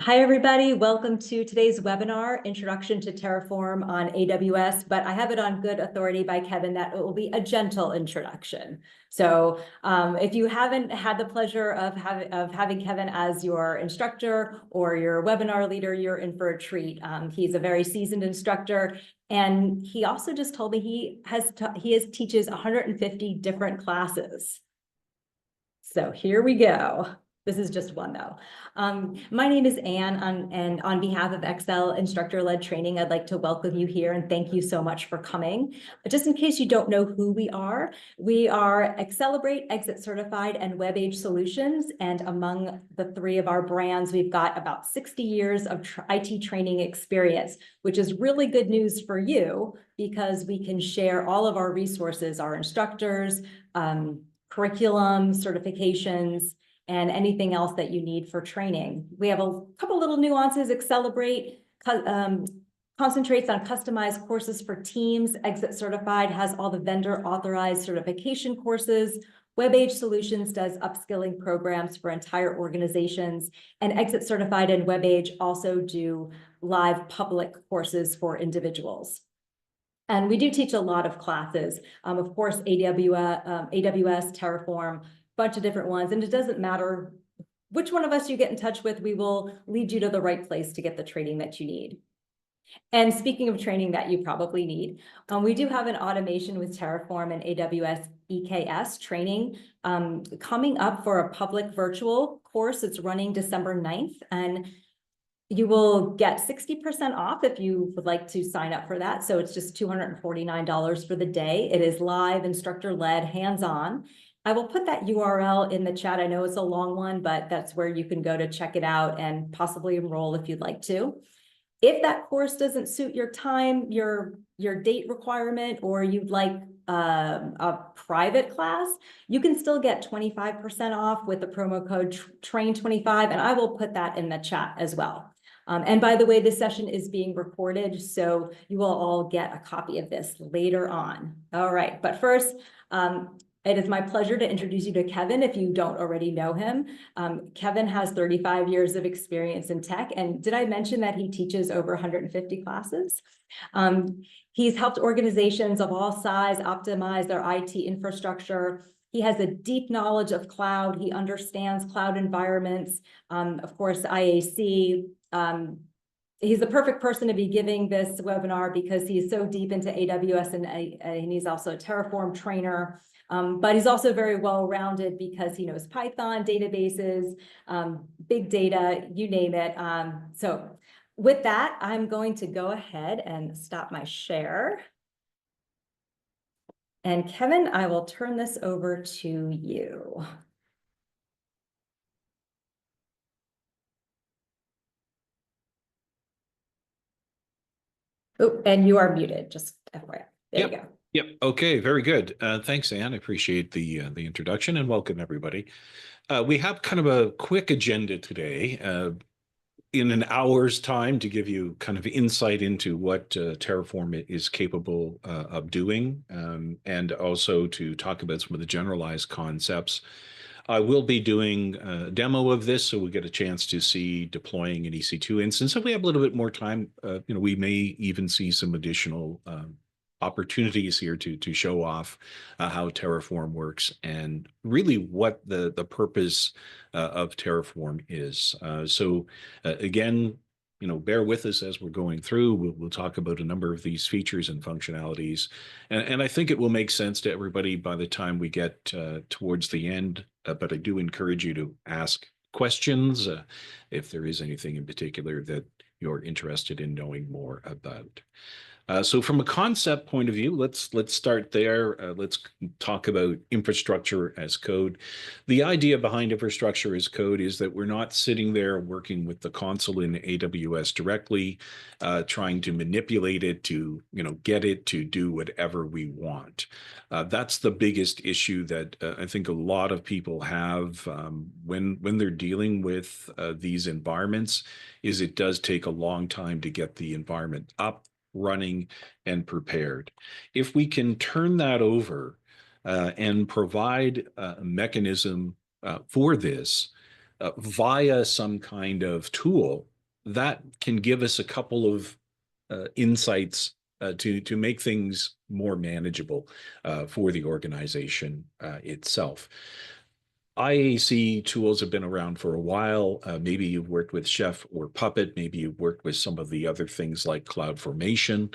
Hi, everybody. Welcome to today's webinar, Introduction to Terraform on AWS, but I have it on good authority by Kevin that it will be a gentle introduction. So if you haven't had the pleasure of having Kevin as your instructor or your webinar leader, you're in for a treat. He's a very seasoned instructor, and he also just told me he teaches 150 different classes. So here we go. This is just one though. My name is Anne, and on behalf of Excel Instructor-Led Training, I'd like to welcome you here and thank you so much for coming. Just in case you don't know who we are Accelerate, Exit Certified, and WebAge Solutions. And among the three of our brands, we've got about 60 years of IT training experience, which is really good news for you because we can share all of our resources, our instructors, curriculum, certifications, and anything else that you need for training. We have a couple little nuances. Accelerate concentrates on customized courses for teams. Exit Certified has all the vendor authorized certification courses. WebAge Solutions does upskilling programs for entire organizations. And Exit Certified and WebAge also do live public courses for individuals. And we do teach a lot of classes. Of course, AWS, Terraform, bunch of different ones. And it doesn't matter which one of us you get in touch with, we will lead you to the right place to get the training that you need. And speaking of training that you probably need, we do have an automation with Terraform and AWS EKS training coming up for a public virtual course. It's running December 9th. And you will get 60% off if you would like to sign up for that. So it's just $249 for the day. It is live, instructor-led, hands-on. I will put that URL in the chat. I know it's a long one, but that's where you can go to check it out and possibly enroll if you'd like to. If that course doesn't suit your time, your date requirement, or you'd like a private class, you can still get 25% off with the promo code TRAIN25, and I will put that in the chat as well. And by the way, this session is being recorded, so you will all get a copy of this later on. All right, but first, it is my pleasure to introduce you to Kevin if you don't already know him. Kevin has 35 years of experience in tech, and did I mention that he teaches over 150 classes? He's helped organizations of all size optimize their IT infrastructure. He has a deep knowledge of cloud. He understands cloud environments, of course, IAC. He's the perfect person to be giving this webinar because he's so deep into AWS and he's also a Terraform trainer. But he's also very well-rounded because he knows Python, databases, big data, you name it. So with that, I'm going to go ahead and stop my share. And Kevin, I will turn this over to you. Oh, and you are muted, just FYI. There you go. Yep. Okay. Very good. Thanks, Anne. I appreciate the introduction and welcome everybody. We have kind of a quick agenda today in an hour's time to give you kind of insight into what Terraform is capable of doing and also to talk about some of the generalized concepts. I will be doing a demo of this, so we get a chance to see deploying an EC2 instance. If we have a little bit more time, we may even see some additional opportunities here to show off how Terraform works and really what the purpose of Terraform is. Again, bear with us as we're going through. We'll talk about a number of these features and functionalities. And I think it will make sense to everybody by the time we get towards the end. But I do encourage you to ask questions if there is anything in particular that you're interested in knowing more about. So from a concept point of view, let's start there. Let's talk about infrastructure as code. The idea behind infrastructure as code is that we're not sitting there working with the console in AWS directly, trying to manipulate it to, get it to do whatever we want. That's the biggest issue that I think a lot of people have when they're dealing with these environments, is it does take a long time to get the environment up, running, and prepared. If we can turn that over and provide a mechanism for this via some kind of tool that can give us a couple of insights to make things more manageable for the organization itself. IAC tools have been around for a while. Maybe you've worked with Chef or Puppet. Maybe you've worked with some of the other things like CloudFormation.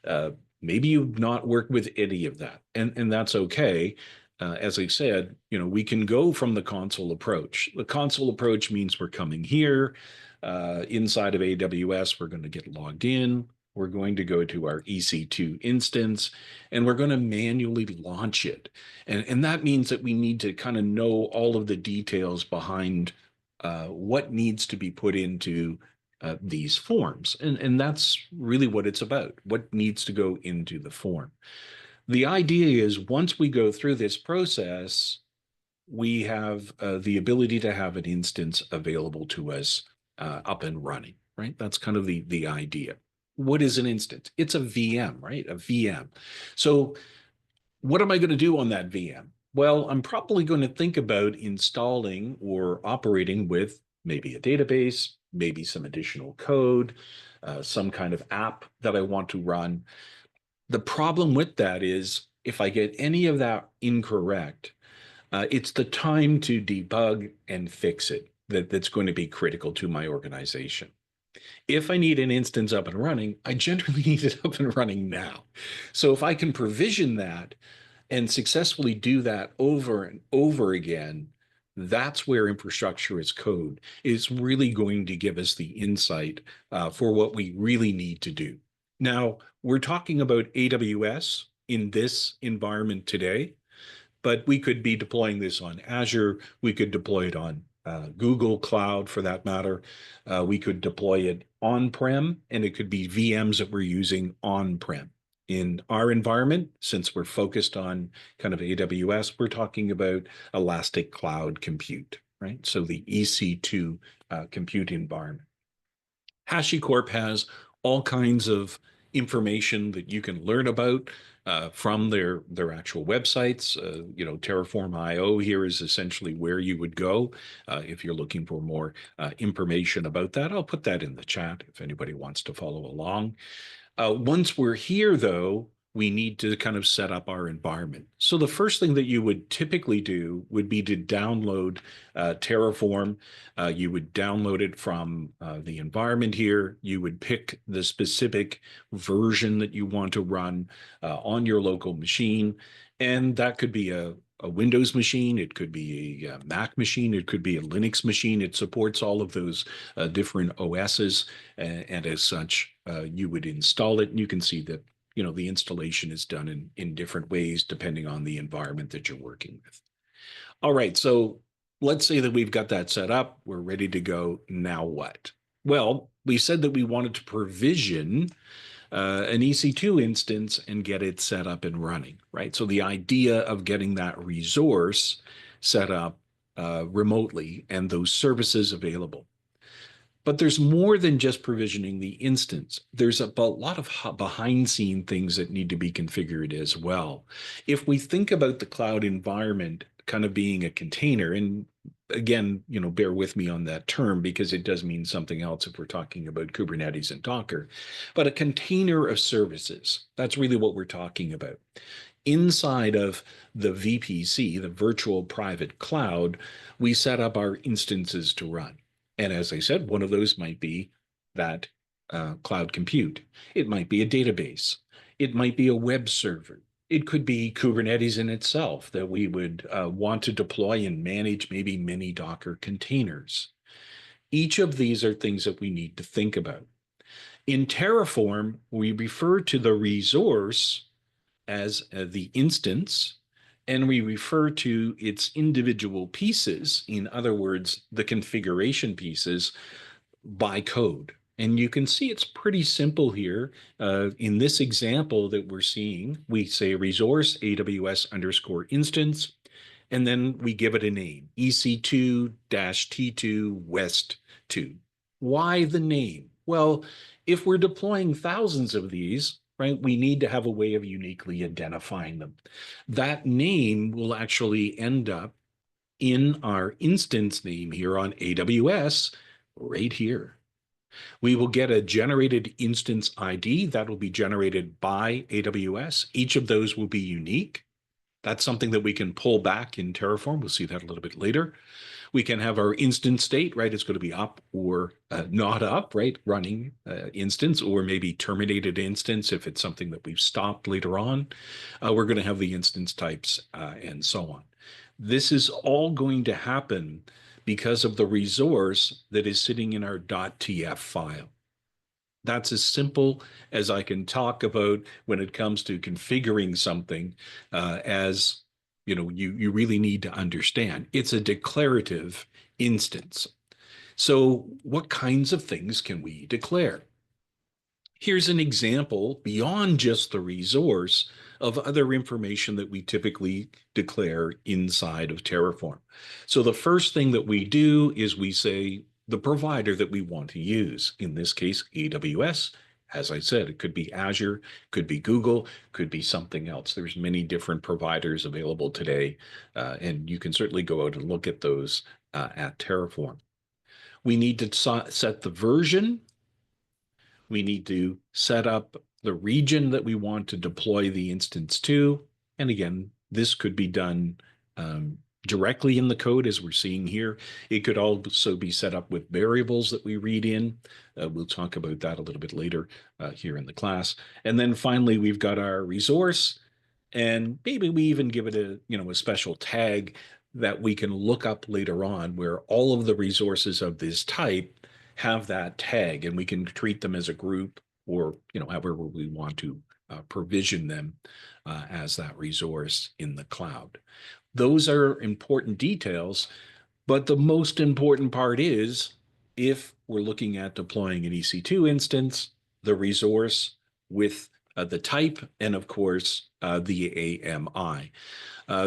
Uh, Maybe you've not worked with any of that, and that's okay. As I said, we can go from the console approach. The console approach means we're coming here inside of AWS. We're going to get logged in. We're going to go to our EC2 instance, and we're going to manually launch it. And that means that we need to kind of know all of the details behind what needs to be put into these forms. And that's really what it's about, what needs to go into the form. The idea is once we go through this process, we have the ability to have an instance available to us up and running, right? That's kind of the idea. What is an instance? It's a VM, right? A VM. So what am I going to do on that VM? Well, I'm probably going to think about installing or operating with maybe a database, maybe some additional code, some kind of app that I want to run. The problem with that is if I get any of that incorrect, it's the time to debug and fix it that's going to be critical to my organization. If I need an instance up and running, I generally need it up and running now. So if I can provision that and successfully do that over and over again, that's where infrastructure as code is really going to give us the insight for what we really need to do. Now, we're talking about AWS in this environment today, but we could be deploying this on Azure. We could deploy it on Google Cloud for that matter. We could deploy it on-prem, and it could be VMs that we're using on-prem. In our environment, since we're focused on kind of AWS, we're talking about elastic cloud compute, right? So the EC2 compute environment. HashiCorp has all kinds of information that you can learn about from their actual websites. Terraform.io here is essentially where you would go if you're looking for more information about that. I'll put that in the chat if anybody wants to follow along. Once we're here, though, we need to kind of set up our environment. So the first thing that you would typically do would be to download Terraform. You would download it from the environment here. You would pick the specific version that you want to run on your local machine. And that could be a Windows machine, it could be a Mac machine, it could be a Linux machine. It supports all of those different OSs, and as such, you would install it. And you can see that the installation is done in different ways depending on the environment that you're working with. All right, so let's say that we've got that set up. We're ready to go. Now what? Well, we said that we wanted to provision an EC2 instance and get it set up and running, right? So the idea of getting that resource set up remotely and those services available. But there's more than just provisioning the instance. There's a lot of behind scene things that need to be configured as well. If we think about the cloud environment kind of being a container, and again, bear with me on that term because it does mean something else if we're talking about Kubernetes and Docker, but a container of services, that's really what we're talking about. Inside of the VPC, the virtual private cloud, we set up our instances to run. And as I said, one of those might be that cloud compute. It might be a database. It might be a web server. It could be Kubernetes in itself that we would want to deploy and manage maybe many Docker containers. Each of these are things that we need to think about. In Terraform, we refer to the resource as the instance, and we refer to its individual pieces, in other words, the configuration pieces, by code. And you can see it's pretty simple here. In this example that we're seeing, we say resource AWS underscore instance, and then we give it a name, EC2-T2 West 2. Why the name? Well, if we're deploying thousands of these, right, we need to have a way of uniquely identifying them. That name will actually end up in our instance name here on AWS right here. We will get a generated instance ID that will be generated by AWS. Each of those will be unique. That's something that we can pull back in Terraform. We'll see that a little bit later. We can have our instance state, right? It's going to be up or not up, right? Running instance, or maybe terminated instance if it's something that we've stopped later on. We're going to have the instance types and so on. This is all going to happen because of the resource that is sitting in our .tf file. That's as simple as I can talk about when it comes to configuring something, as you really need to understand. It's a declarative instance. So what kinds of things can we declare? Here's an example beyond just the resource of other information that we typically declare inside of Terraform. So the first thing that we do is we say the provider that we want to use. In this case, AWS. As I said, it could be Azure, could be Google, could be something else. There's many different providers available today, and you can certainly go out and look at those at Terraform. We need to set the version. We need to set up the region that we want to deploy the instance to. And again, this could be done directly in the code, as we're seeing here. It could also be set up with variables that we read in. We'll talk about that a little bit later here in the class. And then finally, we've got our resource, and maybe we even give it a special tag that we can look up later on, where all of the resources of this type have that tag, and we can treat them as a group, or however we want to provision them as that resource in the cloud. Those are important details, but the most important part is, if we're looking at deploying an EC2 instance, the resource with the type, and of course the AMI.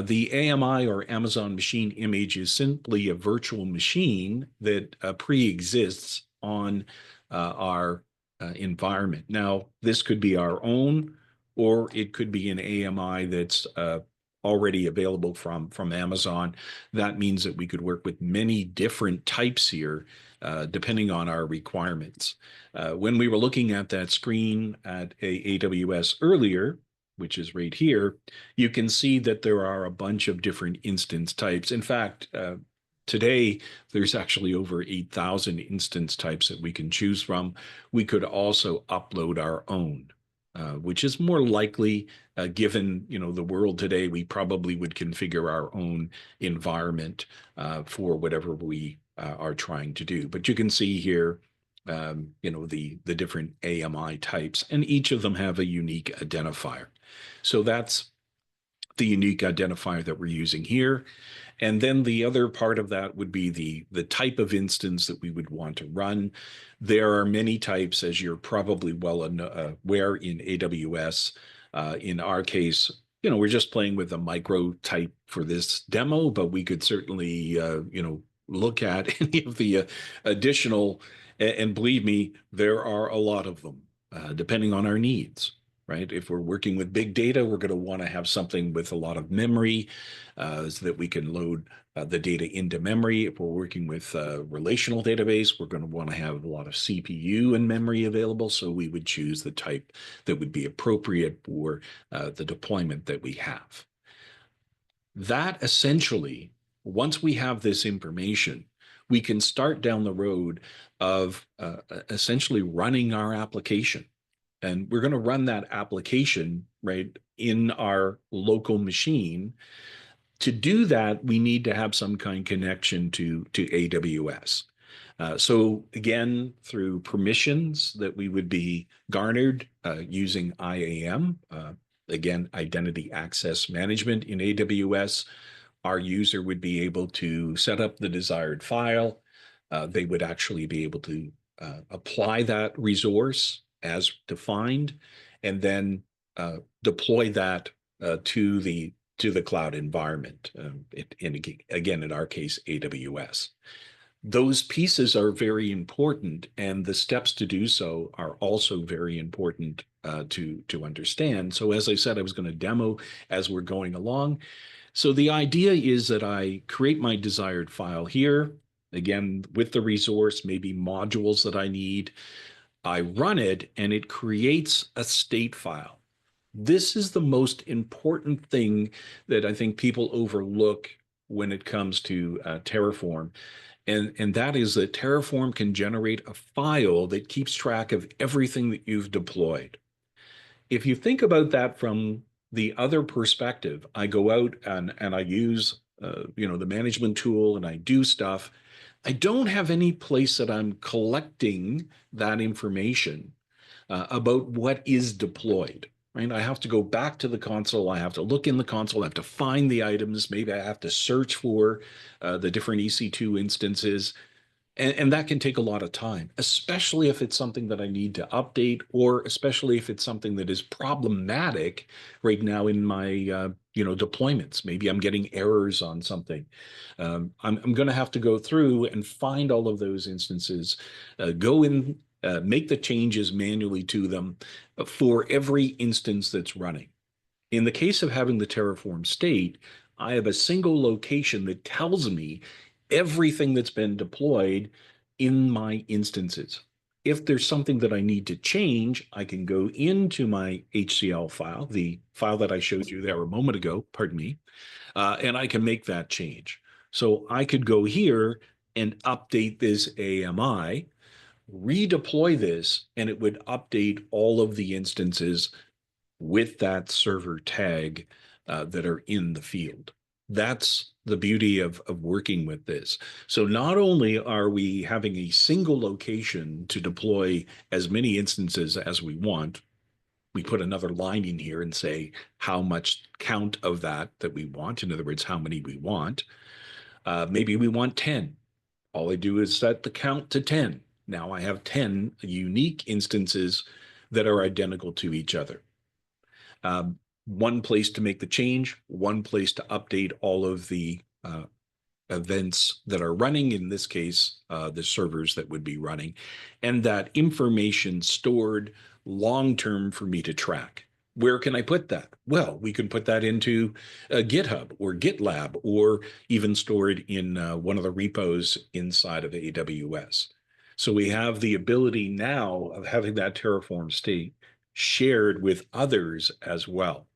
The AMI, or Amazon Machine Image, is simply a virtual machine that pre-exists on our environment. Now, this could be our own, or it could be an AMI that's already available from Amazon. That means that we could work with many different types here, depending on our requirements. When we were looking at that screen at AWS earlier, which is right here, you can see that there are a bunch of different instance types. In fact, today, there's actually over 8,000 instance types that we can choose from. We could also upload our own, which is more likely, given the world today. We probably would configure our own environment for whatever we are trying to do. But you can see here, the different AMI types, and each of them have a unique identifier. So that's the unique identifier that we're using here. And then the other part of that would be the type of instance that we would want to run. There are many types, as you're probably well aware, in AWS. In our case, we're just playing with a micro type for this demo, but we could certainly, look at any of the additional, and believe me, there are a lot of them, depending on our needs. Right? If we're working with big data, we're going to want to have something with a lot of memory, so that we can load the data into memory. If we're working with a relational database, we're going to want to have a lot of CPU and memory available. So we would choose the type that would be appropriate for the deployment that we have. That essentially, once we have this information, we can start down the road of essentially running our application. And we're going to run that application right in our local machine. To do that, we need to have some kind of connection to AWS. So again, through permissions that we would be garnered using IAM, again, Identity Access Management in AWS, our user would be able to set up the desired file. They would actually be able to apply that resource as defined, and then deploy that to the cloud environment. Again, in our case, AWS. Those pieces are very important, and the steps to do so are also very important to understand. So as I said, I was going to demo as we're going along. So the idea is that I create my desired file here. again, with the resource, maybe modules that I need. I run it and it creates a state file. This is the most important thing that I think people overlook when it comes to Terraform. And that is that Terraform can generate a file that keeps track of everything that you've deployed. If you think about that from the other perspective, I go out and I use the management tool and I do stuff. I don't have any place that I'm collecting that information about what is deployed. Right? I have to go back to the console. I have to look in the console. I have to find the items. Maybe I have to search for the different EC2 instances. And that can take a lot of time, especially if it's something that I need to update, or especially if it's something that is problematic right now in my deployments. Maybe I'm getting errors on something. I'm going to have to go through and find all of those instances, go in, make the changes manually to them for every instance that's running. In the case of having the Terraform state, I have a single location that tells me everything that's been deployed in my instances. If there's something that I need to change, I can go into my HCL file, the file that I showed you there a moment ago, pardon me, and I can make that change. So I could go here and update this AMI, redeploy this, and it would update all of the instances with that server tag that are in the field. That's the beauty of working with this. So not only are we having a single location to deploy as many instances as we want, we put another line in here and say how much count of that we want. In other words, how many we want. Maybe we want 10. All I do is set the count to 10. Now I have 10 unique instances that are identical to each other. One place to make the change, one place to update all of the events that are running, in this case, the servers that would be running, and that information stored long-term for me to track. Where can I put that? Well, we can put that into GitHub or GitLab, or even stored in one of the repos inside of AWS. So we have the ability now of having that Terraform state shared with others as well.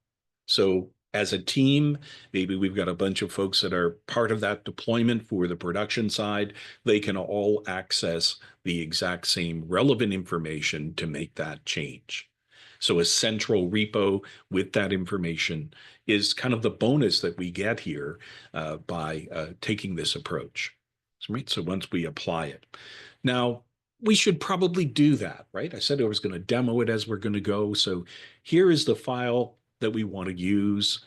So as a team, maybe we've got a bunch of folks that are part of that deployment for the production side. They can all access the exact same relevant information to make that change. So a central repo with that information is kind of the bonus that we get here by taking this approach. Right? So once we apply it. Now, we should probably do that, right? I said I was going to demo it as we're going to go. So here is the file that we want to use.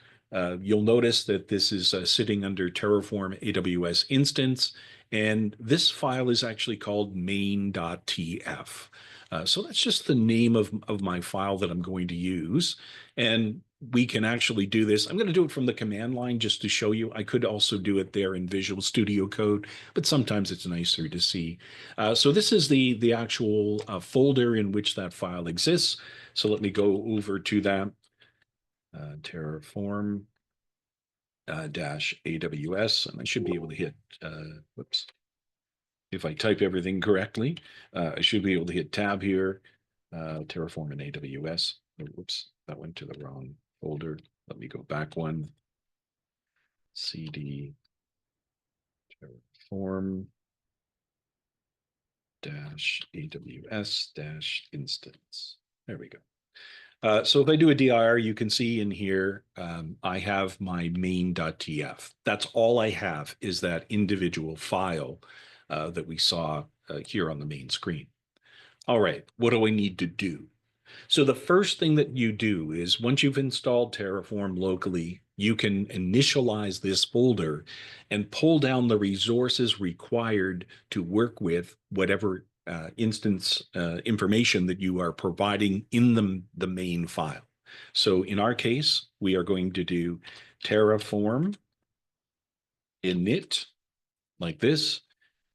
You'll notice that this is sitting under Terraform AWS instance, and this file is actually called main.tf. So that's just the name of my file that I'm going to use. And we can actually do this. I'm going to do it from the command line just to show you. I could also do it there in Visual Studio Code, but sometimes it's nicer to see. So this is the actual folder in which that file exists. So let me go over to that. Terraform dash AWS, and I should be able to hit, whoops. If I type everything correctly, I should be able to hit tab here, Terraform and AWS. Oh, whoops, that went to the wrong folder. Let me go back one. CD Terraform dash AWS dash instance. There we go. So if I do a dir, you can see in here, I have my main.tf. That's all I have, is that individual file that we saw here on the main screen. All right, what do I need to do? So the first thing that you do is, once you've installed Terraform locally, you can initialize this folder and pull down the resources required to work with whatever instance information that you are providing in the main file. So in our case, we are going to do Terraform init like this.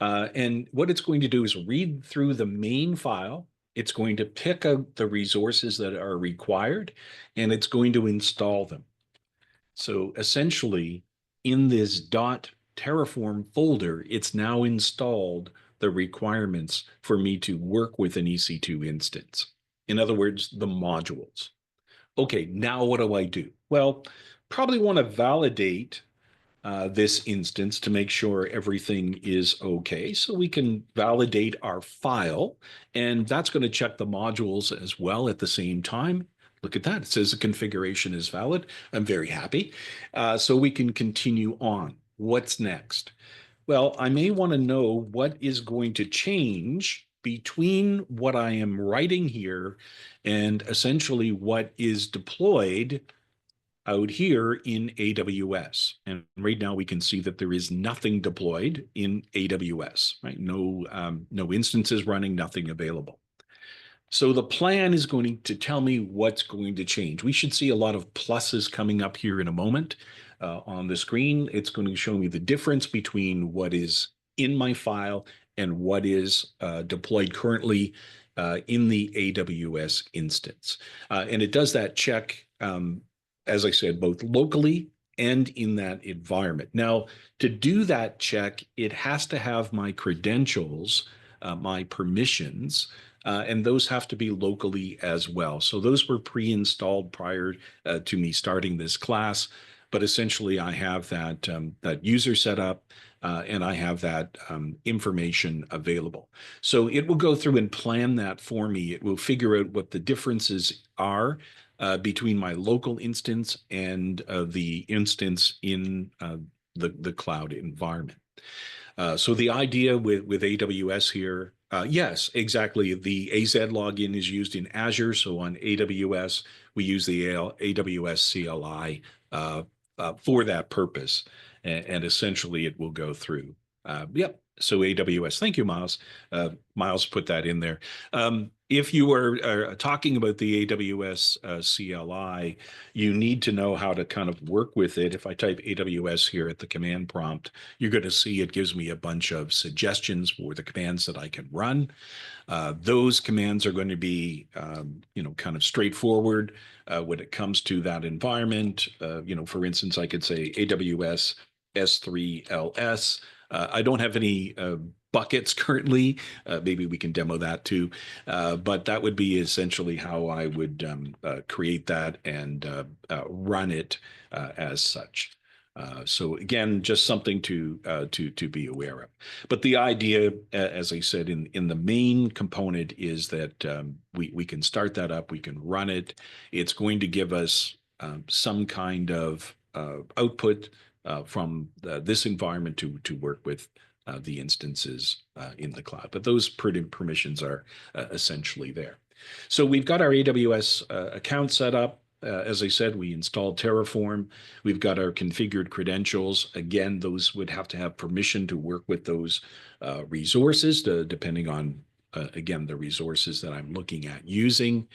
And what it's going to do is read through the main file. It's going to pick out the resources that are required, and it's going to install them. So essentially, in this Terraform folder, it's now installed the requirements for me to work with an EC2 instance. In other words, the modules. Okay, now what do I do? Well, probably want to validate this instance to make sure everything is okay. So we can validate our file, and that's going to check the modules as well at the same time. Look at that. It says the configuration is valid. I'm very happy. So we can continue on. What's next? Well, I may want to know what is going to change between what I am writing here and essentially what is deployed out here in AWS. And right now we can see that there is nothing deployed in AWS, right? No instances running, nothing available. So the plan is going to tell me what's going to change. We should see a lot of pluses coming up here in a moment on the screen. It's going to show me the difference between what is in my file and what is deployed currently in the AWS instance. And it does that check, as I said, both locally and in that environment. Now, to do that check, it has to have my credentials, my permissions, and those have to be locally as well. So those were pre-installed prior to me starting this class, but essentially I have that user set up and I have that information available. So it will go through and plan that for me. It will figure out what the differences are between my local instance and the instance in the cloud environment. So the idea with AWS here, yes, exactly. The AZ login is used in Azure. So on AWS, we use the AWS CLI for that purpose. And essentially it will go through. Yep. So AWS. Thank you, Miles. Miles put that in there. If you are talking about the AWS CLI, you need to know how to kind of work with it. If I type AWS here at the command prompt, you're going to see it gives me a bunch of suggestions for the commands that I can run. Those commands are going to be, kind of straightforward when it comes to that environment. For instance, I could say AWS S3LS. I don't have any buckets currently. Maybe we can demo that too. But that would be essentially how I would create that and run it as such. So again, just something to be aware of. But the idea, as I said, in the main component is that we can start that up, we can run it. It's going to give us some kind of output from this environment to work with the instances in the cloud. But those permissions are essentially there. So we've got our AWS account set up. As I said, we installed Terraform. We've got our configured credentials. Again, those would have to have permission to work with those resources, depending on, again, the resources that I'm looking at using.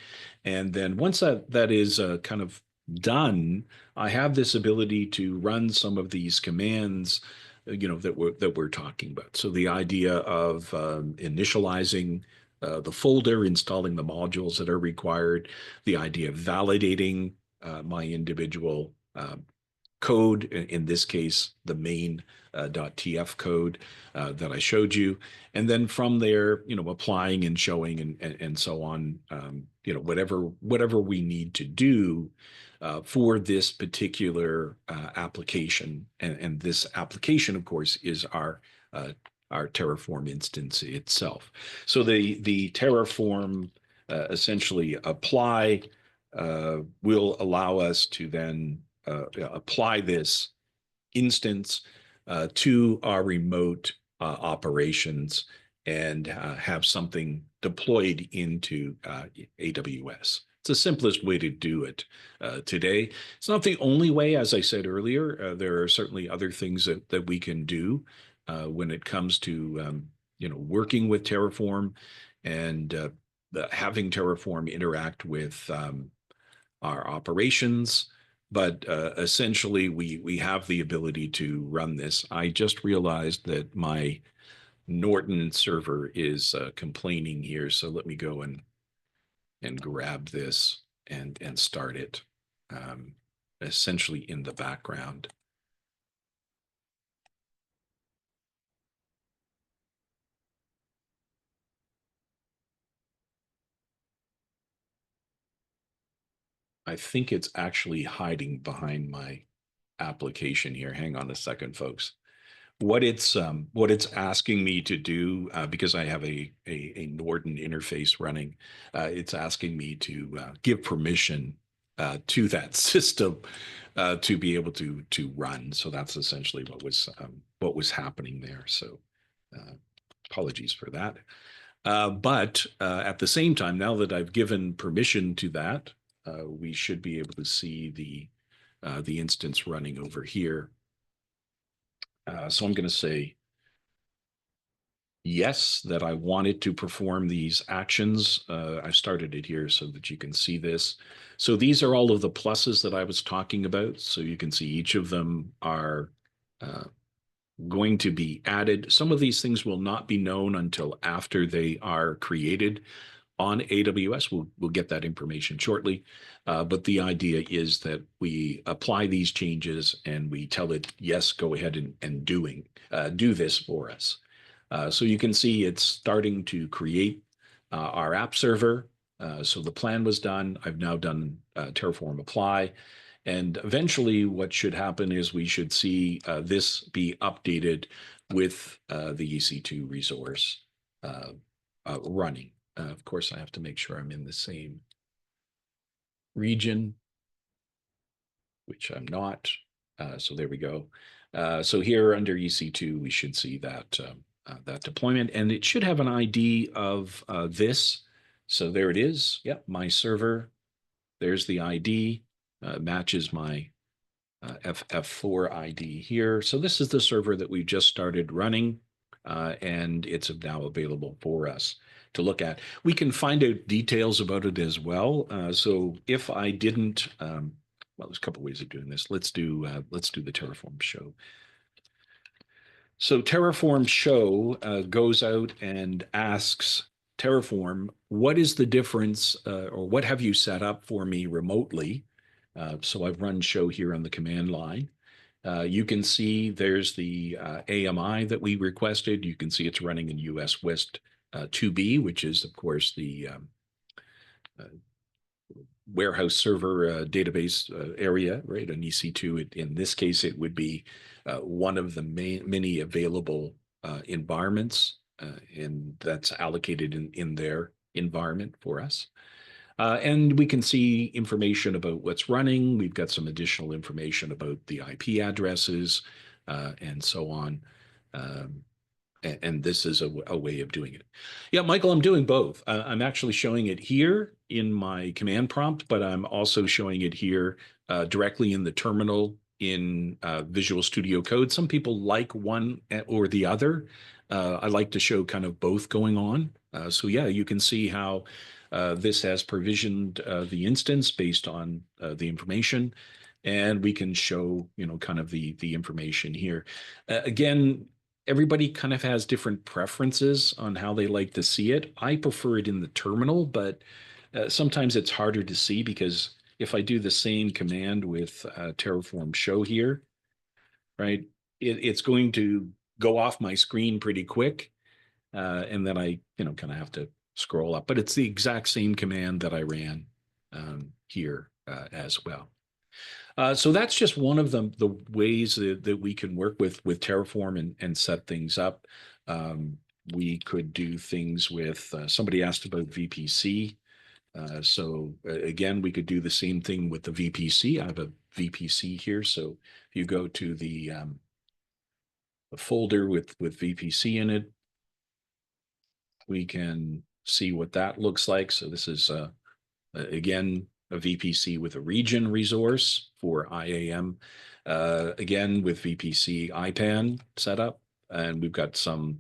And then once that is kind of done, I have this ability to run some of these commands, that we're talking about. So the idea of initializing the folder, installing the modules that are required, the idea of validating my individual code, in this case, the main .tf code that I showed you. And then from there, applying and showing and so on, whatever we need to do for this particular application. And this application, of course, is our Terraform instance itself. So the Terraform essentially apply will allow us to then apply this instance to our remote operations and have something deployed into AWS. It's the simplest way to do it today. It's not the only way, as I said earlier. There are certainly other things that we can do when it comes to working with Terraform and having Terraform interact with our operations. But essentially, we have the ability to run this. I just realized that my Norton server is complaining here, so let me go and grab this and start it essentially in the background. I think it's actually hiding behind my application here. Hang on a second, folks. What it's asking me to do, because I have a Norton interface running, it's asking me to give permission to that system to be able to run. So that's essentially what was happening there. So apologies for that. But at the same time, now that I've given permission to that, we should be able to see the instance running over here. So I'm going to say yes, that I wanted to perform these actions. I started it here so that you can see this. So these are all of the pluses that I was talking about. So you can see each of them are going to be added. Some of these things will not be known until after they are created on AWS. We'll get that information shortly. But the idea is that we apply these changes and we tell it, yes, go ahead and do this for us. So you can see it's starting to create our app server. So the plan was done. I've now done Terraform apply. And eventually what should happen is we should see this be updated with the EC2 resource running. Of course, I have to make sure I'm in the same region, which I'm not. So there we go. So here under EC2, we should see that that deployment, and it should have an ID of this. So there it is. Yep, my server. There's the ID. Matches my F4 ID here. So this is the server that we just started running, and it's now available for us to look at. We can find out details about it as well. So if I didn't, well, there's a couple ways of doing this. Let's do the Terraform show. So Terraform show goes out and asks Terraform, what is the difference, or what have you set up for me remotely? So I've run show here on the command line. You can see there's the AMI that we requested. You can see it's running in US West 2B, which is, of course, the warehouse server database area, right? An EC2. In this case, it would be one of the many available environments, and that's allocated in their environment for us. And we can see information about what's running. We've got some additional information about the IP addresses and so on. And this is a way of doing it. Yeah, Michael, I'm doing both. I'm actually showing it here in my command prompt, but I'm also showing it here directly in the terminal in Visual Studio Code. Some people like one or the other. I like to show kind of both going on. So yeah, you can see how this has provisioned the instance based on the information, and we can show, kind of the information here. Again, everybody kind of has different preferences on how they like to see it. I prefer it in the terminal, but sometimes it's harder to see because if I do the same command with Terraform show here, right, it's going to go off my screen pretty quick. And then I, kind of have to scroll up, but it's the exact same command that I ran here as well. So that's just one of the ways that we can work with Terraform and set things up. We could do things with, somebody asked about VPC. So again, we could do the same thing with the VPC. I have a VPC here. So if you go to the folder with VPC in it, we can see what that looks like. So this is, again, a VPC with a region resource for IAM, again, with VPC IPAN set up. And we've got some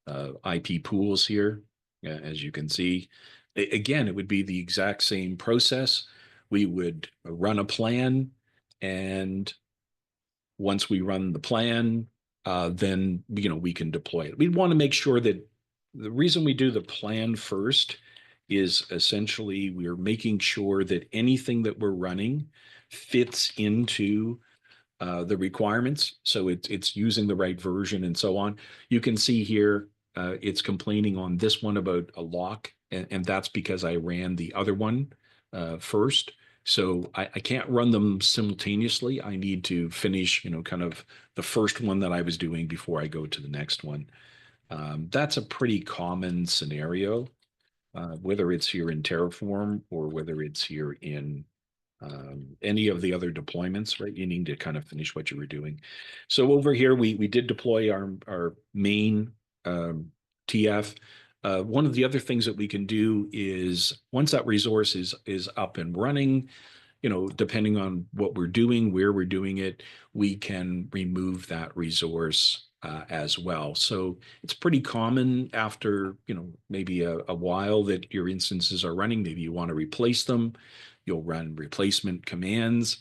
IP pools here, as you can see. Again, it would be the exact same process. We would run a plan, and once we run the plan, then we can deploy it. We want to make sure that the reason we do the plan first is essentially we're making sure that anything that we're running fits into the requirements. So it's using the right version and so on. You can see here, it's complaining on this one about a lock, and that's because I ran the other one first. So I can't run them simultaneously. I need to finish, kind of the first one that I was doing before I go to the next one. That's a pretty common scenario, whether it's here in Terraform or whether it's here in any of the other deployments, right? You need to kind of finish what you were doing. So over here, we did deploy our main TF. One of the other things that we can do is once that resource is up and running, depending on what we're doing, where we're doing it, we can remove that resource as well. So it's pretty common after, maybe a while that your instances are running. Maybe you want to replace them. You'll run replacement commands.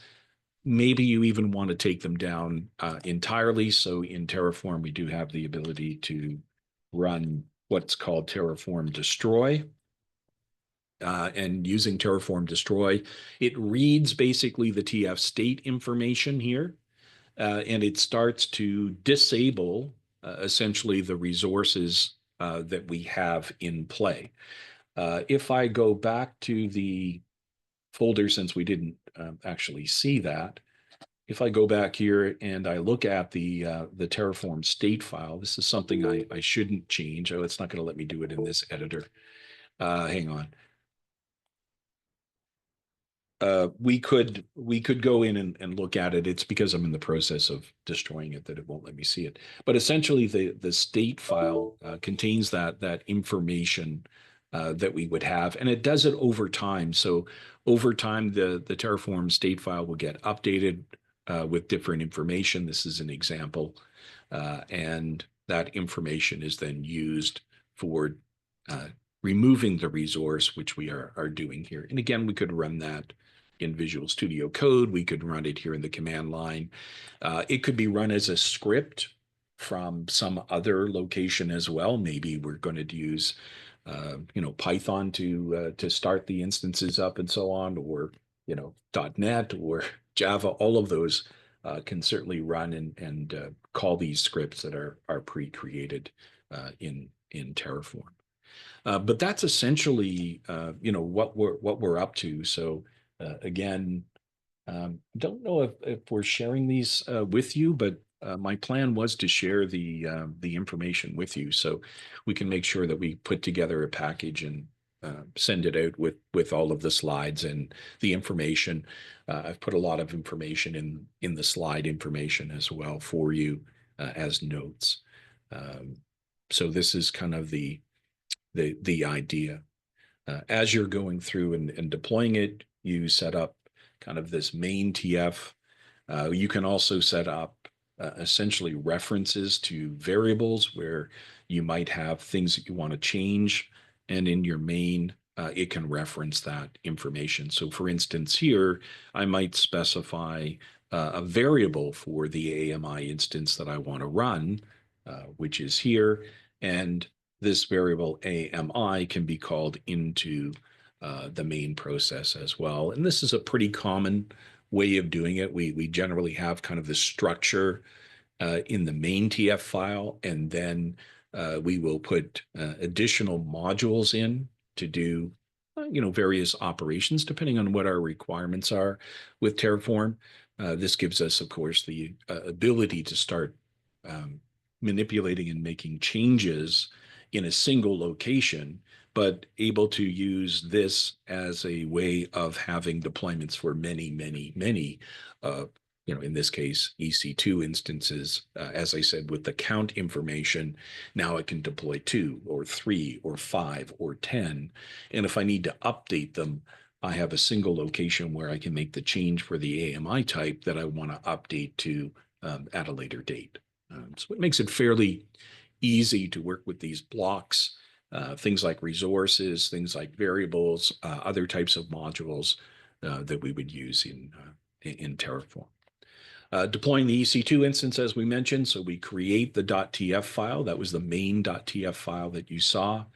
Maybe you even want to take them down entirely. So in Terraform, we do have the ability to run what's called Terraform destroy. And using Terraform destroy, it reads basically the TF state information here, and it starts to disable essentially the resources that we have in play. If I go back to the folder, since we didn't actually see that, if I go back here and I look at the Terraform state file, this is something I shouldn't change. Oh, it's not going to let me do it in this editor. Hang on. We could go in and look at it. It's because I'm in the process of destroying it that it won't let me see it. But essentially, the state file contains that information that we would have, and it does it over time. So over time, the Terraform state file will get updated with different information. This is an example, and that information is then used for removing the resource, which we are doing here. And again, we could run that in Visual Studio Code. We could run it here in the command line. It could be run as a script from some other location as well. Maybe we're going to use, Python to start the instances up and so on, or .NET or Java. All of those can certainly run and call these scripts that are pre-created in Terraform. But that's essentially, what we're up to. So again, don't know if we're sharing these with you, but my plan was to share the information with you, so we can make sure that we put together a package and send it out with all of the slides and the information. I've put a lot of information in the slide information as well for you as notes. So this is kind of the idea. As you're going through and deploying it, you set up kind of this main TF. You can also set up essentially references to variables where you might have things that you want to change. And in your main, it can reference that information. So for instance, here, I might specify a variable for the AMI instance that I want to run, which is here. And this variable AMI can be called into the main process as well. And this is a pretty common way of doing it. We generally have kind of the structure in the main TF file, and then we will put additional modules in to do various operations depending on what our requirements are with Terraform. This gives us, of course, the ability to start manipulating and making changes in a single location, but able to use this as a way of having deployments for many, many, many, in this case, EC2 instances. As I said, with the count information, now it can deploy 2 or 3 or 5 or 10. And if I need to update them, I have a single location where I can make the change for the AMI type that I want to update to at a later date. So it makes it fairly easy to work with these blocks, things like resources, things like variables, other types of modules that we would use in Terraform. Deploying the EC2 instance, as we mentioned, so we create the .tf file. That was the main .tf file that you saw.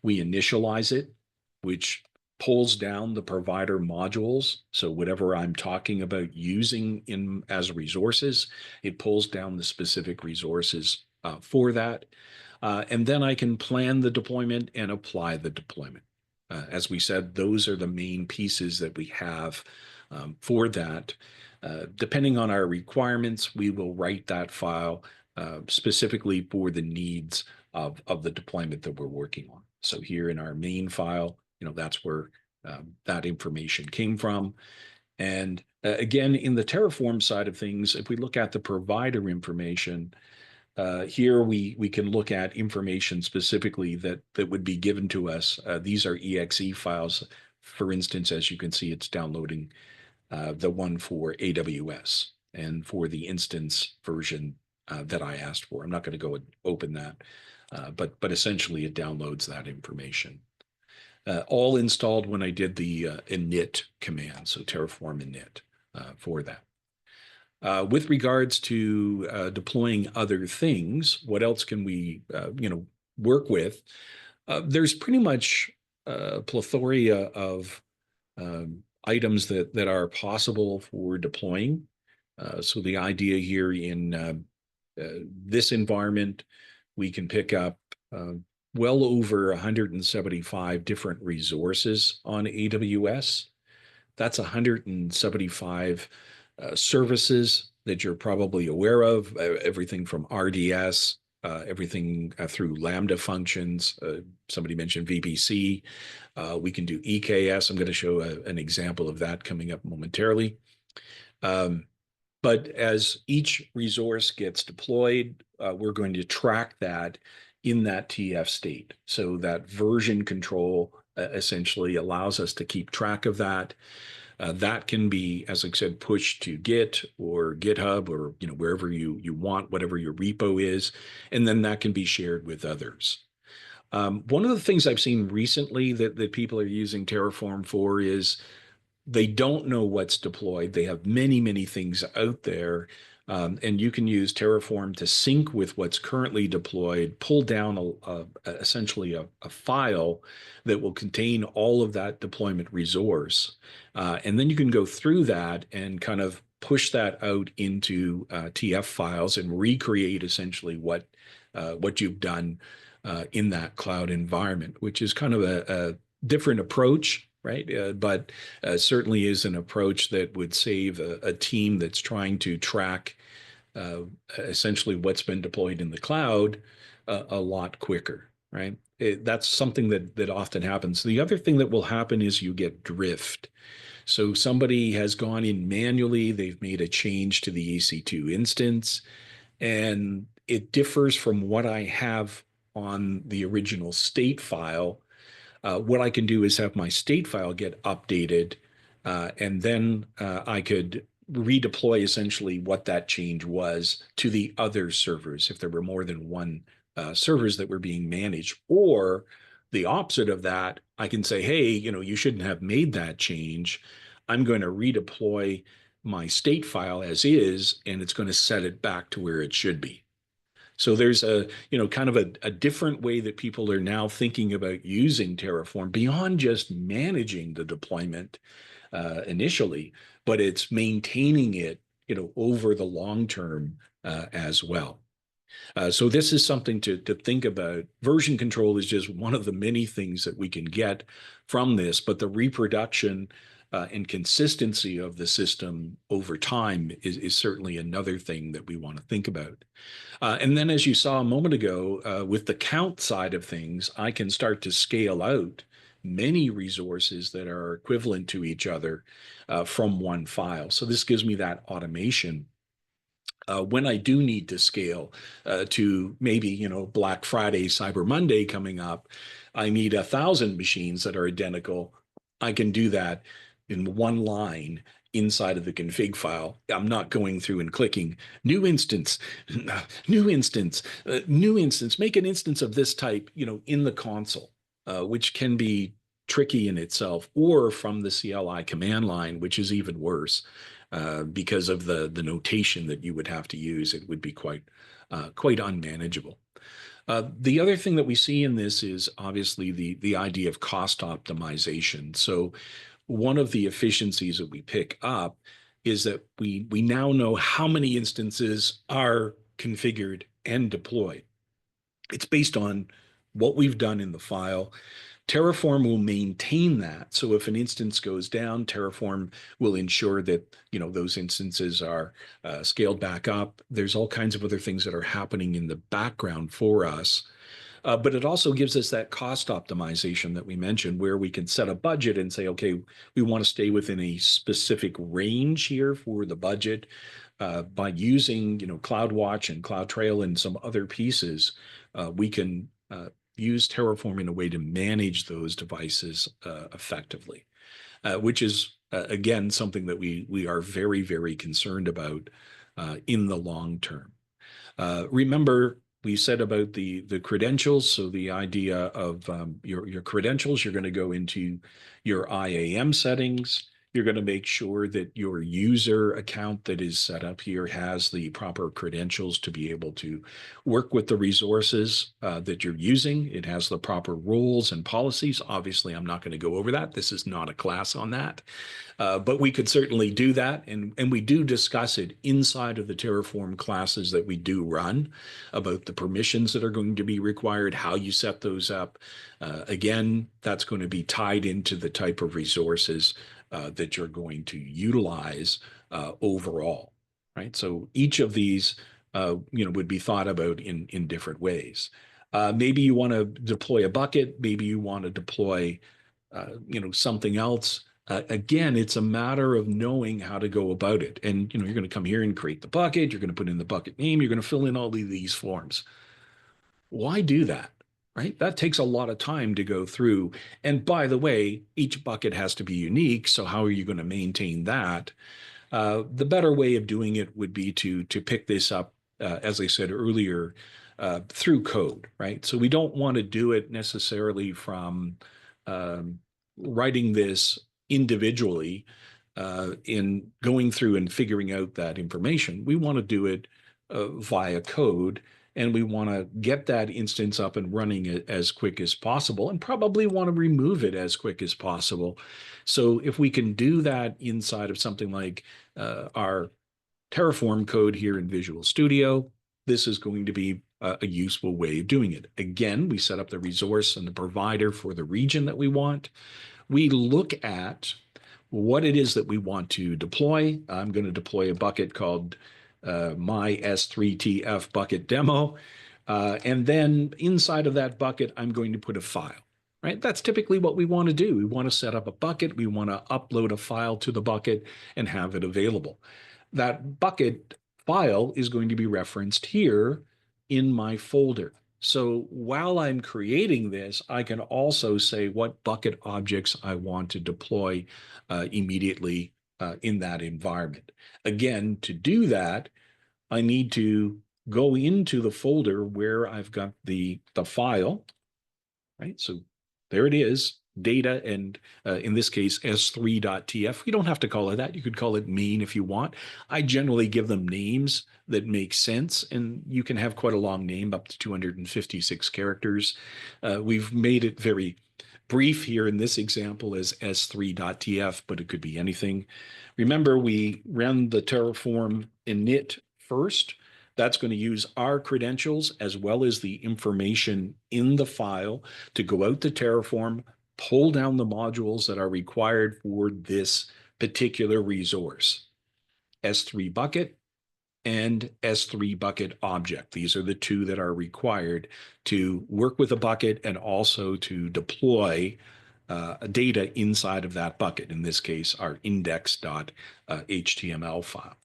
We initialize it, which pulls down the provider modules. So whatever I'm talking about using as resources, it pulls down the specific resources for that. And then I can plan the deployment and apply the deployment. As we said, those are the main pieces that we have for that. Depending on our requirements, we will write that file specifically for the needs of the deployment that we're working on. So here in our main file, that's where that information came from. And again, in the Terraform side of things, if we look at the provider information, here we can look at information specifically that would be given to us. These are exe files. For instance, as you can see, it's downloading the one for AWS and for the instance version that I asked for. I'm not going to go and open that, but essentially it downloads that information. All installed when I did the init command, so Terraform init for that. With regards to deploying other things, what else can we, work with? There's pretty much a plethora of items that are possible for deploying. So the idea here in this environment, we can pick up well over 175 different resources on AWS. That's 175 services that you're probably aware of, everything from RDS, everything through Lambda functions. Somebody mentioned VPC. We can do EKS. I'm going to show an example of that coming up momentarily. But as each resource gets deployed, we're going to track that in that TF state. So that version control essentially allows us to keep track of that. That can be, as I said, pushed to Git or GitHub or wherever you want, whatever your repo is, and then that can be shared with others. One of the things I've seen recently that people are using Terraform for is they don't know what's deployed. They have many, many things out there. And you can use Terraform to sync with what's currently deployed, pull down essentially a file that will contain all of that deployment resource. And then you can go through that and kind of push that out into TF files and recreate essentially what you've done in that cloud environment, which is kind of a different approach, right? But certainly is an approach that would save a team that's trying to track essentially what's been deployed in the cloud a lot quicker, right? That's something that often happens. The other thing that will happen is you get drift. So somebody has gone in manually, they've made a change to the EC2 instance, and it differs from what I have on the original state file. What I can do is have my state file get updated, and then I could redeploy essentially what that change was to the other servers if there were more than one servers that were being managed. Or the opposite of that, I can say, hey, you shouldn't have made that change. I'm going to redeploy my state file as is, and it's going to set it back to where it should be. So there's kind of a different way that people are now thinking about using Terraform beyond just managing the deployment initially, but it's maintaining it, over the long term as well. So this is something to think about. Version control is just one of the many things that we can get from this, but the reproduction and consistency of the system over time is certainly another thing that we want to think about. And then, as you saw a moment ago, with the count side of things, I can start to scale out many resources that are equivalent to each other from one file. So this gives me that automation. When I do need to scale to maybe, Black Friday, Cyber Monday coming up, I need 1,000 machines that are identical. I can do that in one line inside of the config file. I'm not going through and clicking new instance, new instance, new instance, make an instance of this type, in the console, which can be tricky in itself, or from the CLI command line, which is even worse because of the notation that you would have to use. It would be quite unmanageable. The other thing that we see in this is obviously the idea of cost optimization. So one of the efficiencies that we pick up is that we now know how many instances are configured and deployed. It's based on what we've done in the file. Terraform will maintain that. So if an instance goes down, Terraform will ensure that, those instances are scaled back up. There's all kinds of other things that are happening in the background for us. But it also gives us that cost optimization that we mentioned, where we can set a budget and say, okay, we want to stay within a specific range here for the budget. By using, CloudWatch and CloudTrail and some other pieces, we can use Terraform in a way to manage those devices effectively, which is, again, something that we are very, very concerned about in the long term. Remember, we said about the credentials. So the idea of your credentials, you're going to go into your IAM settings. You're going to make sure that your user account that is set up here has the proper credentials to be able to work with the resources that you're using. It has the proper rules and policies. Obviously, I'm not going to go over that. This is not a class on that. But we could certainly do that. And we do discuss it inside of the Terraform classes that we do run about the permissions that are going to be required, how you set those up. Again, that's going to be tied into the type of resources that you're going to utilize overall, right? So each of these, would be thought about in different ways. Maybe you want to deploy a bucket. Maybe you want to deploy, something else. Again, it's a matter of knowing how to go about it. And, you're going to come here and create the bucket. You're going to put in the bucket name. You're going to fill in all of these forms. Why do that? Right? That takes a lot of time to go through. And by the way, each bucket has to be unique. So how are you going to maintain that? The better way of doing it would be to pick this up, as I said earlier, through code, right? So we don't want to do it necessarily from writing this individually in going through and figuring out that information. We want to do it via code, and we want to get that instance up and running as quick as possible, and probably want to remove it as quick as possible. So if we can do that inside of something like our Terraform code here in Visual Studio, this is going to be a useful way of doing it. Again, we set up the resource and the provider for the region that we want. We look at what it is that we want to deploy. I'm going to deploy a bucket called my S3TF bucket demo. And then inside of that bucket, I'm going to put a file, right? That's typically what we want to do. We want to set up a bucket. We want to upload a file to the bucket and have it available. That bucket file is going to be referenced here in my folder. So while I'm creating this, I can also say what bucket objects I want to deploy immediately in that environment. Again, to do that, I need to go into the folder where I've got the file, right? So there it is, data, and in this case, S3.tf. You don't have to call it that. You could call it main if you want. I generally give them names that make sense, and you can have quite a long name, up to 256 characters. We've made it very brief here in this example as S3.tf, but it could be anything. Remember, we ran the Terraform init first. That's going to use our credentials as well as the information in the file to go out to Terraform, pull down the modules that are required for this particular resource. S3 bucket and S3 bucket object. These are the two that are required to work with a bucket and also to deploy data inside of that bucket. In this case, our index.html file.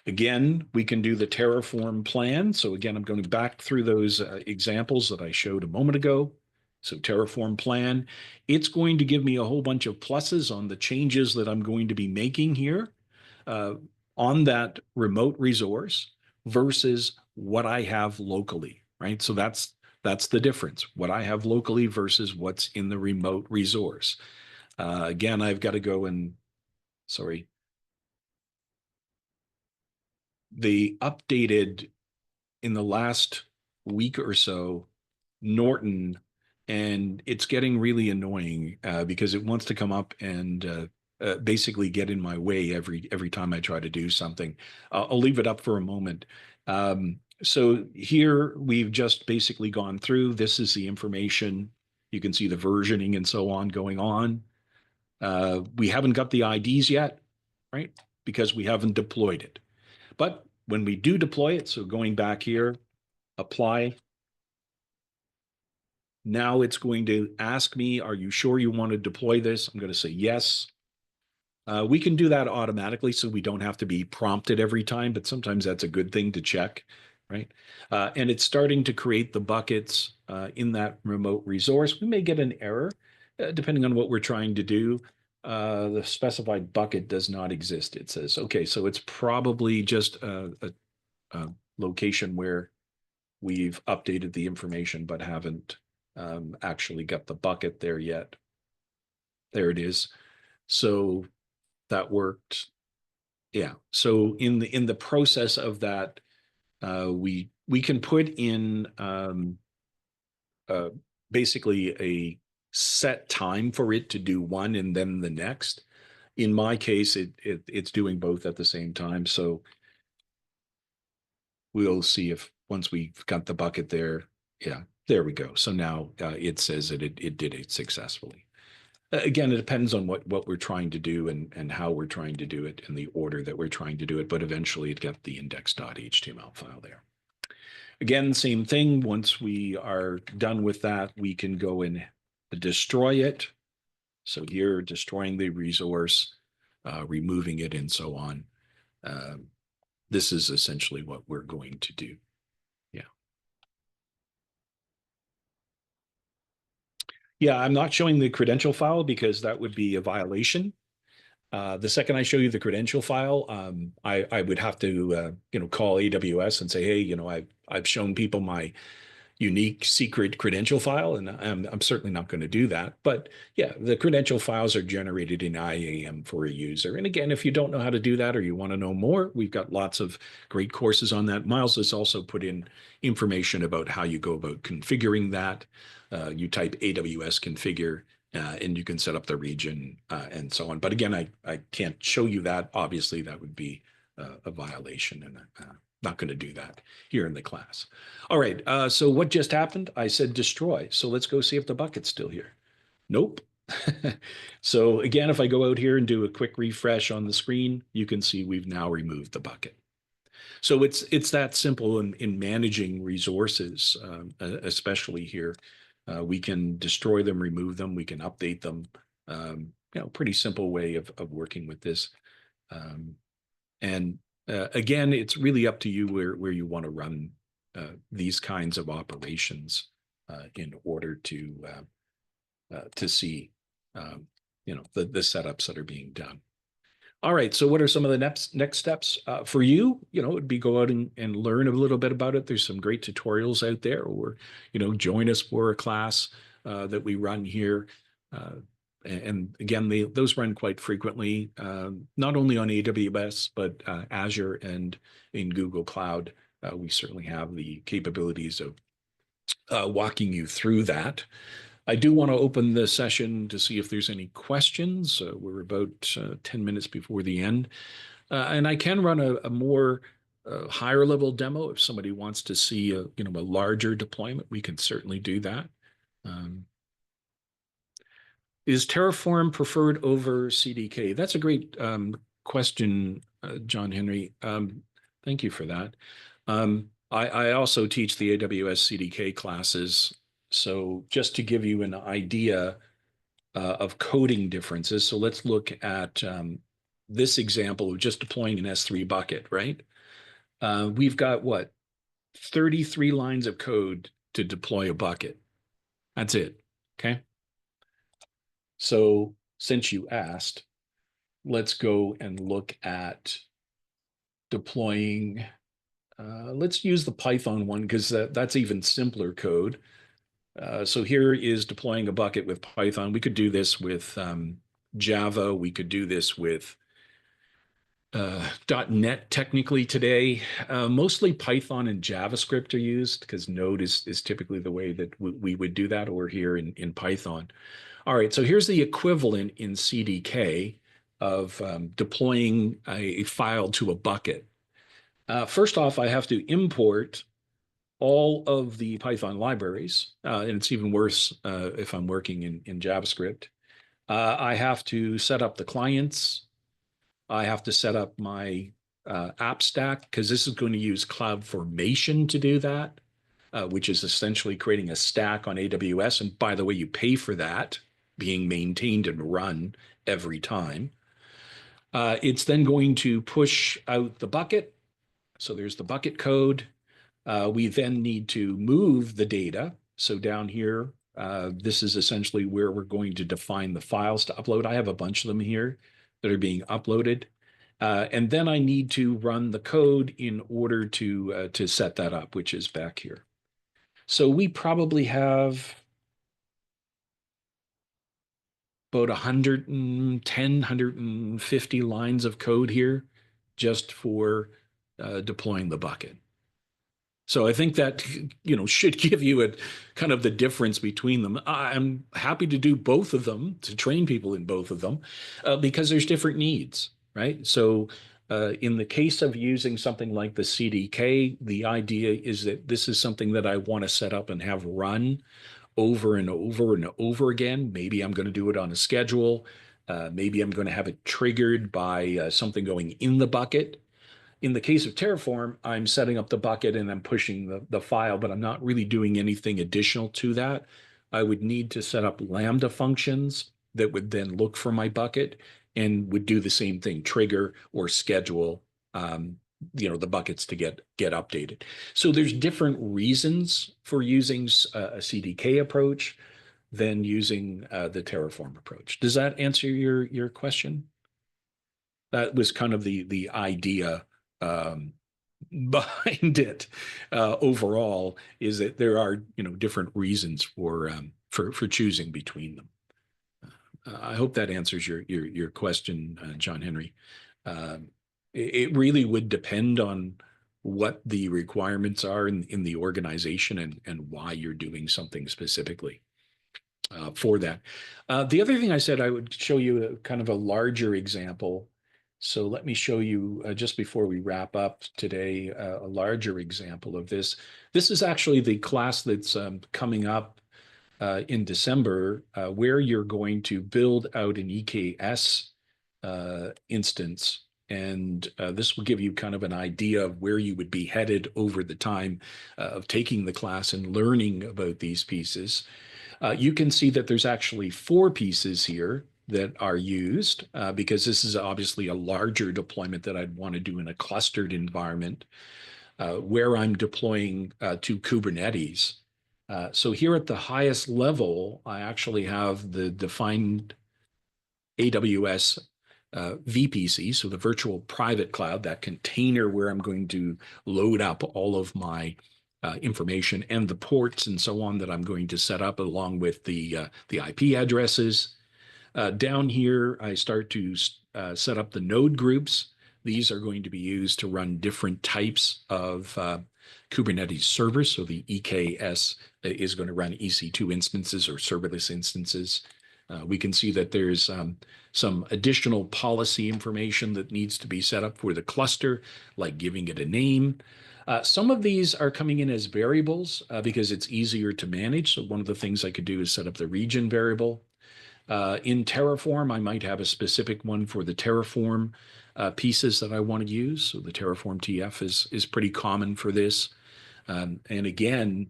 Again, we can do the Terraform plan. So again, I'm going back through those examples that I showed a moment ago. So Terraform plan, it's going to give me a whole bunch of pluses on the changes that I'm going to be making here on that remote resource versus what I have locally, right? So that's the difference, what I have locally versus what's in the remote resource. Again, I've got to go and, sorry, they updated in the last week or so Norton, and it's getting really annoying because it wants to come up and basically get in my way every time I try to do something. I'll leave it up for a moment. So here we've just basically gone through. This is the information. You can see the versioning and so on going on. We haven't got the IDs yet, right? Because we haven't deployed it. But when we do deploy it, so going back here, apply. Now it's going to ask me, are you sure you want to deploy this? I'm going to say yes. We can do that automatically so we don't have to be prompted every time, but sometimes that's a good thing to check, right? And it's starting to create the buckets in that remote resource. We may get an error depending on what we're trying to do. The specified bucket does not exist. It says, okay, so it's probably just a location where we've updated the information but haven't actually got the bucket there yet. There it is. So that worked. Yeah. So in the process of that, we can put in basically a set time for it to do one and then the next. In my case, it's doing both at the same time. So we'll see if once we've got the bucket there, yeah, there we go. So now it says that it did it successfully. Again, it depends on what we're trying to do and how we're trying to do it and the order that we're trying to do it, but eventually it got the index.html file there. Again, same thing. Once we are done with that, we can go and destroy it. So here, destroying the resource, removing it, and so on. This is essentially what we're going to do. Yeah. Yeah, I'm not showing the credential file because that would be a violation. The second I show you the credential file, I would have to call AWS and say, hey, I've shown people my unique secret credential file, and I'm certainly not going to do that. But yeah, the credential files are generated in IAM for a user. And again, if you don't know how to do that or you want to know more, we've got lots of great courses on that. Miles has also put in information about how you go about configuring that. You type AWS configure, and you can set up the region and so on. But again, I can't show you that. Obviously, that would be a violation, and not going to do that here in the class. All right, so what just happened? I said destroy. So let's go see if the bucket's still here. Nope. So again, if I go out here and do a quick refresh on the screen, you can see we've now removed the bucket. So it's that simple in managing resources, especially here. We can destroy them, remove them, we can update them. Pretty simple way of working with this. And again, it's really up to you where you want to run these kinds of operations in order to see the setups that are being done. All right, so what are some of the next steps for you? It would be go out and learn a little bit about it. There's some great tutorials out there, or join us for a class that we run here. And again, those run quite frequently, not only on AWS, but Azure and in Google Cloud. We certainly have the capabilities of walking you through that. I do want to open the session to see if there's any questions. We're about 10 minutes before the end. And I can run a more higher level demo if somebody wants to see a larger deployment. We can certainly do that. Is Terraform preferred over CDK? That's a great question, John Henry. Thank you for that. I also teach the AWS CDK classes. So just to give you an idea of coding differences, so let's look at this example of just deploying an S3 bucket, right? We've got 33 lines of code to deploy a bucket. That's it, okay? So since you asked, let's go and look at deploying. Let's use the Python one because that's even simpler code. So here is deploying a bucket with Python. We could do this with Java. We could do this with .NET technically today. Mostly Python and JavaScript are used because Node is typically the way that we would do that, or here in Python. All right, so here's the equivalent in CDK of deploying a file to a bucket. First off, I have to import all of the Python libraries, and it's even worse if I'm working in JavaScript. I have to set up the clients. I have to set up my app stack, because this is going to use CloudFormation to do that, which is essentially creating a stack on AWS. And by the way, you pay for that being maintained and run every time. It's then going to push out the bucket. So there's the bucket code. We then need to move the data. So down here, this is essentially where we're going to define the files to upload. I have a bunch of them here that are being uploaded. And then I need to run the code in order to set that up, which is back here. So we probably have about 110, 150 lines of code here just for deploying the bucket. So I think that, should give you a kind of the difference between them. I'm happy to do both of them, to train people in both of them, because there's different needs, right? So in the case of using something like the CDK, the idea is that this is something that I want to set up and have run over and over and over again. Maybe I'm going to do it on a schedule. Maybe I'm going to have it triggered by something going in the bucket. In the case of Terraform, I'm setting up the bucket and I'm pushing the file, but I'm not really doing anything additional to that. I would need to set up Lambda functions that would then look for my bucket and would do the same thing, trigger or schedule the buckets to get updated. So there's different reasons for using a CDK approach than using the Terraform approach. Does that answer your question? That was kind of the idea behind it. Overall, is that there are different reasons for choosing between them. I hope that answers your question, John Henry. It really would depend on what the requirements are in the organization and why you're doing something specifically for that. The other thing I said, I would show you a kind of a larger example. So let me show you, just before we wrap up today, a larger example of this. This is actually the class that's coming up in December, where you're going to build out an EKS instance. And this will give you kind of an idea of where you would be headed over the time of taking the class and learning about these pieces. You can see that there's actually 4 pieces here that are used, because this is obviously a larger deployment that I'd want to do in a clustered environment, where I'm deploying to Kubernetes. So here at the highest level, I actually have the defined AWS VPC, so the virtual private cloud, that container where I'm going to load up all of my information and the ports and so on that I'm going to set up, along with the IP addresses. Down here, I start to set up the node groups. These are going to be used to run different types of Kubernetes servers. So the EKS is going to run EC2 instances or serverless instances. We can see that there's some additional policy information that needs to be set up for the cluster, like giving it a name. Some of these are coming in as variables because it's easier to manage. So one of the things I could do is set up the region variable. In Terraform, I might have a specific one for the Terraform pieces that I want to use. So the Terraform TF is pretty common for this. And again,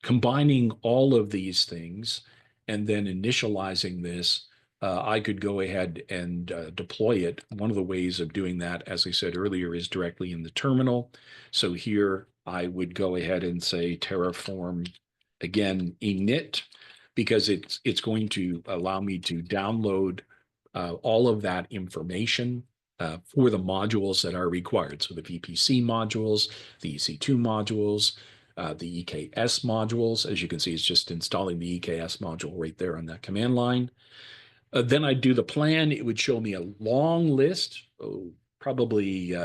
combining all of these things and then initializing this, I could go ahead and deploy it. One of the ways of doing that, as I said earlier, is directly in the terminal. So here I would go ahead and say Terraform, again, init, because it's going to allow me to download all of that information for the modules that are required. So the VPC modules, the EC2 modules, the EKS modules. As you can see, it's just installing the EKS module right there on that command line. Then I'd do the plan. It would show me a long list, probably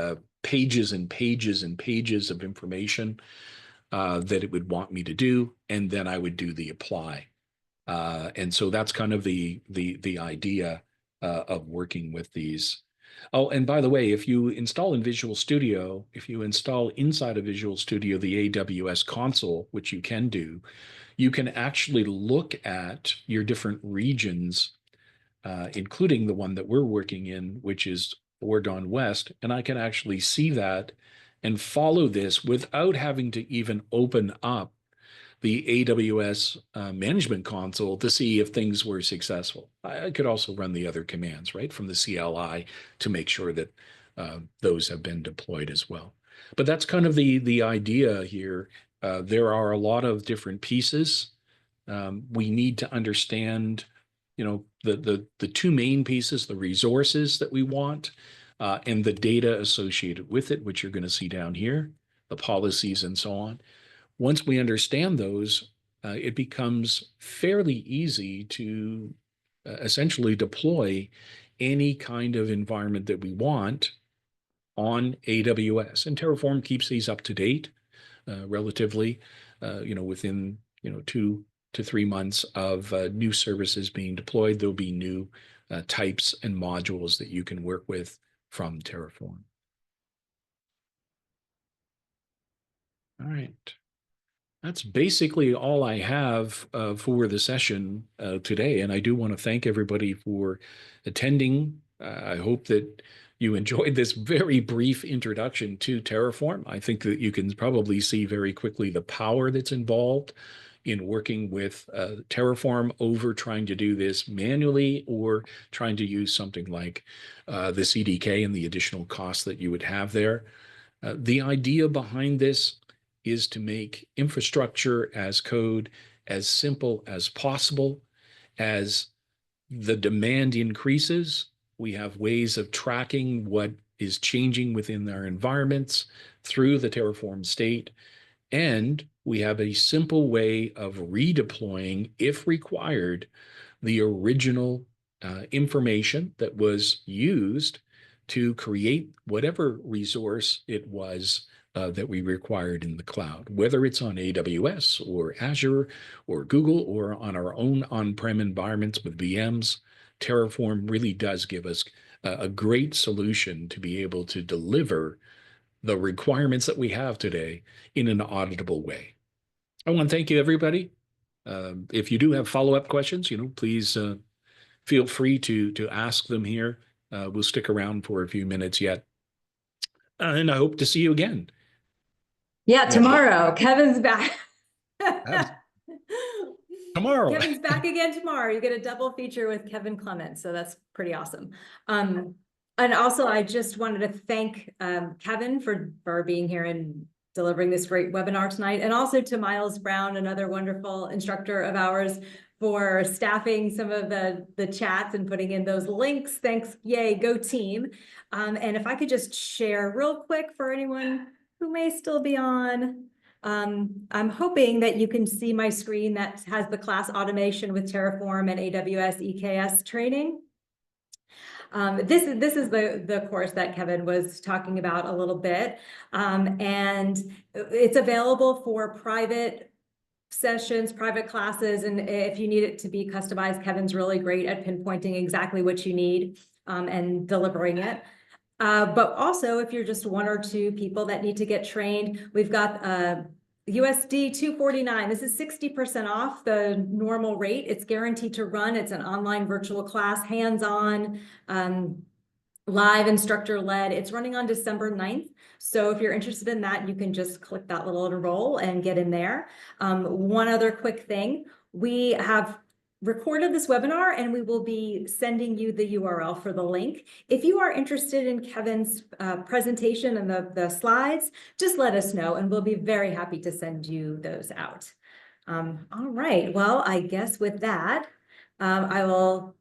pages and pages and pages of information that it would want me to do. And then I would do the apply. And so that's kind of the idea of working with these. Oh, and by the way, if you install in Visual Studio, if you install inside of Visual Studio the AWS console, which you can do, you can actually look at your different regions, including the one that we're working in, which is Oregon West, and I can actually see that and follow this without having to even open up the AWS management console to see if things were successful. I could also run the other commands, right, from the CLI to make sure that those have been deployed as well. But that's kind of the idea here. There are a lot of different pieces. We need to understand, you know, the two main pieces, the resources that we want, and the data associated with it, which you're going to see down here, the policies and so on. Once we understand those, it becomes fairly easy to essentially deploy any kind of environment that we want on AWS. And Terraform keeps these up to date relatively, within, 2 to 3 months of new services being deployed. There'll be new types and modules that you can work with from Terraform. All right. That's basically all I have for the session today. And I do want to thank everybody for attending. I hope that you enjoyed this very brief introduction to Terraform. I think that you can probably see very quickly the power that's involved in working with Terraform over trying to do this manually or trying to use something like the CDK and the additional costs that you would have there. The idea behind this is to make infrastructure as code as simple as possible. As the demand increases, we have ways of tracking what is changing within our environments through the Terraform state. And we have a simple way of redeploying, if required, the original information that was used to create whatever resource it was that we required in the cloud, whether it's on AWS or Azure or Google or on our own on-prem environments with VMs. Terraform really does give us a great solution to be able to deliver the requirements that we have today in an auditable way. I want to thank you, everybody. If you do have follow-up questions, please feel free to ask them here. We'll stick around for a few minutes yet. And I hope to see you again. Yeah, tomorrow. Kevin's back. Tomorrow. Kevin's back again tomorrow. You get a double feature with Kevin Clements, so that's pretty awesome. And also, I just wanted to thank Kevin for being here and delivering this great webinar tonight, and also to Miles Brown, another wonderful instructor of ours, for staffing some of the chats and putting in those links. Thanks, yay, go team. And if I could just share real quick for anyone who may still be on, I'm hoping that you can see my screen that has the class automation with Terraform and AWS EKS training. This is the course that Kevin was talking about a little bit, and it's available for private sessions, private classes, and if you need it to be customized, Kevin's really great at pinpointing exactly what you need and delivering it. But also, if you're just one or two people that need to get trained, we've got USD 249. This is 60% off the normal rate. It's guaranteed to run. It's an online virtual class, hands-on, live instructor-led. It's running on December 9th. So if you're interested in that, you can just click that little enroll and get in there. One other quick thing, we have recorded this webinar and we will be sending you the URL for the link. If you are interested in Kevin's presentation and the slides, just let us know and we'll be very happy to send you those out. All right, well, I guess with that, I will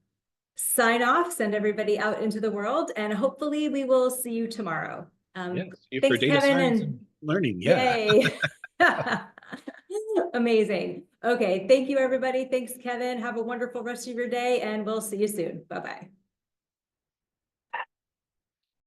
sign off, send everybody out into the world, and hopefully we will see you tomorrow. Yes, thanks, for data Kevin, science and learning. Yeah. yay. Amazing. Okay, thank you, everybody. Thanks, Kevin. Have a wonderful rest of your day, and we'll see you soon. Bye-bye.